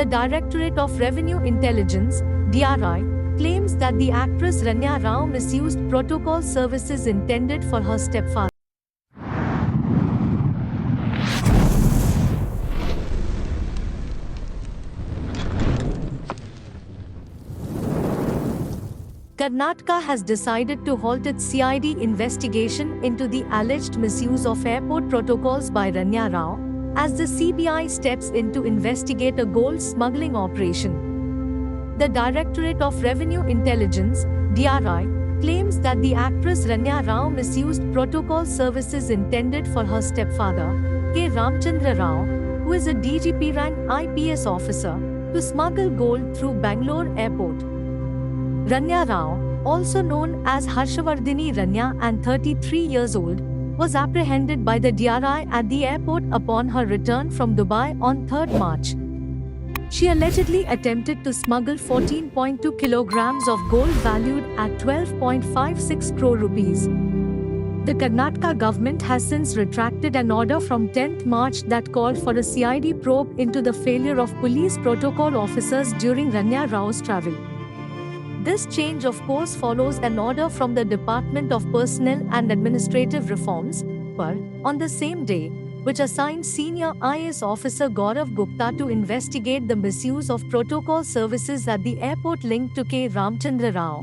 The Directorate of Revenue Intelligence (DRI) claims that the actress Rania Rao misused protocol services intended for her stepfather. Karnataka has decided to halt its CID investigation into the alleged misuse of airport protocols by Rania Rao, as the CBI steps in to investigate a gold smuggling operation. The Directorate of Revenue Intelligence (DRI) claims that the actress Rania Rao misused protocol services intended for her stepfather, K. Ramchandra Rao, who is a DGP rank IPS officer, to smuggle gold through Bangalore airport. Rania Rao, also known as Harshavardhini Rania and 33 years old, was apprehended by the DRI at the airport upon her return from Dubai on 3rd March. She allegedly attempted to smuggle 14.2 kilograms of gold valued at 12.56 crore rupees. The Karnataka government has since retracted an order from 10th March that called for a CID probe into the failure of police protocol officers during Rania Rao's travel. This change of course follows an order from the Department of Personnel and Administrative Reforms (PER) on the same day, which assigned senior IAS officer Gaurav Gupta to investigate the misuse of protocol services at the airport linked to K. Ramchandra Rao.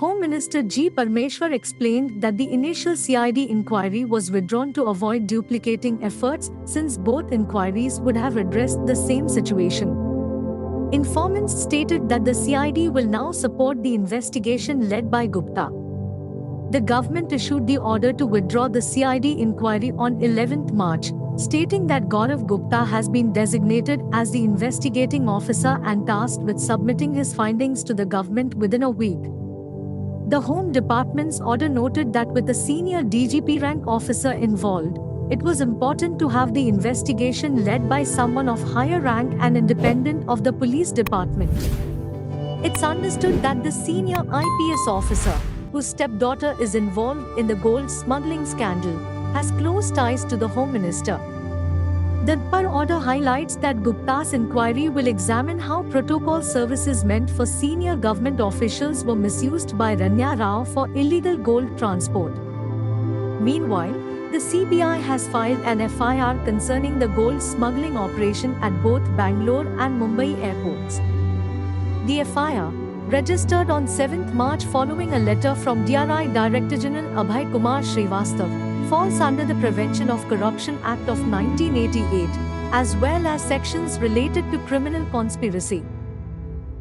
Home Minister G. Parmeshwar explained that the initial CID inquiry was withdrawn to avoid duplicating efforts, since both inquiries would have addressed the same situation. Informants stated that the CID will now support the investigation led by Gupta. The government issued the order to withdraw the CID inquiry on 11th March, stating that Gaurav Gupta has been designated as the investigating officer and tasked with submitting his findings to the government within a week. The Home Department's order noted that with a senior DGP rank officer involved, it was important to have the investigation led by someone of higher rank and independent of the police department. It's understood that the senior IPS officer, whose stepdaughter is involved in the gold smuggling scandal, has close ties to the Home Minister. The PER order highlights that Gupta's inquiry will examine how protocol services meant for senior government officials were misused by Rania Rao for illegal gold transport. Meanwhile, the CBI has filed an FIR concerning the gold smuggling operation at both Bangalore and Mumbai airports. The FIR, registered on 7th March following a letter from DRI Director General Abhay Kumar Srivastav, falls under the Prevention of Corruption Act of 1988, as well as sections related to criminal conspiracy.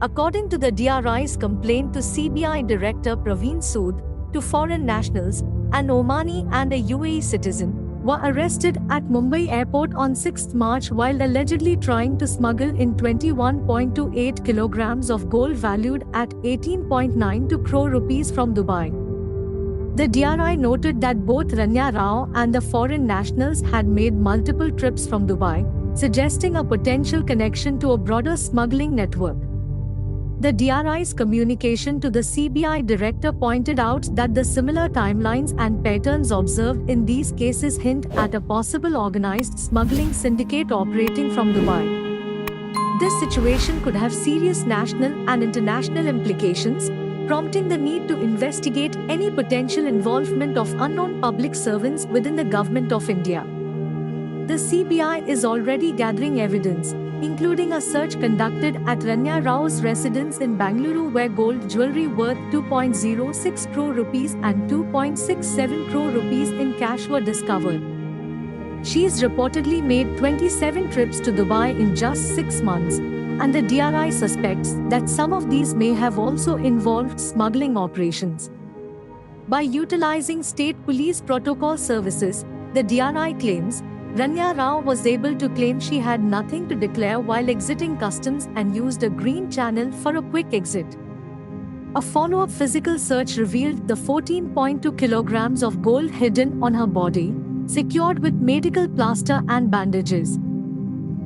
According to the DRI's complaint to CBI Director Praveen Sood, two foreign nationals, an Omani and a UAE citizen, were arrested at Mumbai airport on 6th March while allegedly trying to smuggle in 21.28 kilograms of gold valued at 18.92 crore rupees from Dubai. The DRI noted that both Rania Rao and the foreign nationals had made multiple trips from Dubai, suggesting a potential connection to a broader smuggling network. The DRI's communication to the CBI director pointed out that the similar timelines and patterns observed in these cases hint at a possible organized smuggling syndicate operating from Dubai. This situation could have serious national and international implications, prompting the need to investigate any potential involvement of unknown public servants within the Government of India. The CBI is already gathering evidence, including a search conducted at Rania Rao's residence in Bangalore where gold jewelry worth 2.06 crore rupees and 2.67 crore rupees in cash were discovered. She has reportedly made 27 trips to Dubai in just 6 months, and the DRI suspects that some of these may have also involved smuggling operations. By utilizing state police protocol services, the DRI claims, Rania Rao was able to claim she had nothing to declare while exiting customs and used a green channel for a quick exit. A follow-up physical search revealed the 14.2 kilograms of gold hidden on her body, secured with medical plaster and bandages.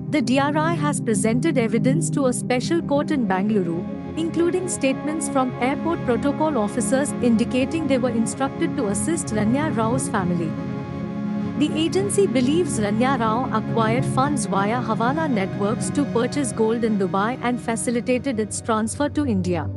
The DRI has presented evidence to a special court in Bangalore, including statements from airport protocol officers indicating they were instructed to assist Rania Rao's family. The agency believes Rania Rao acquired funds via Hawala networks to purchase gold in Dubai and facilitated its transfer to India.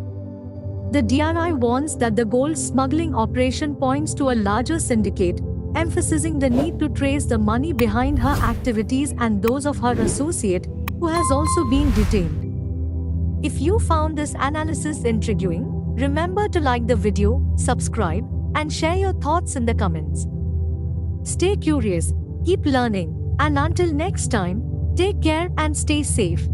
The DRI warns that the gold smuggling operation points to a larger syndicate, emphasizing the need to trace the money behind her activities and those of her associate, who has also been detained. If you found this analysis intriguing, remember to like the video, subscribe, and share your thoughts in the comments. Stay curious, keep learning, and until next time, take care and stay safe.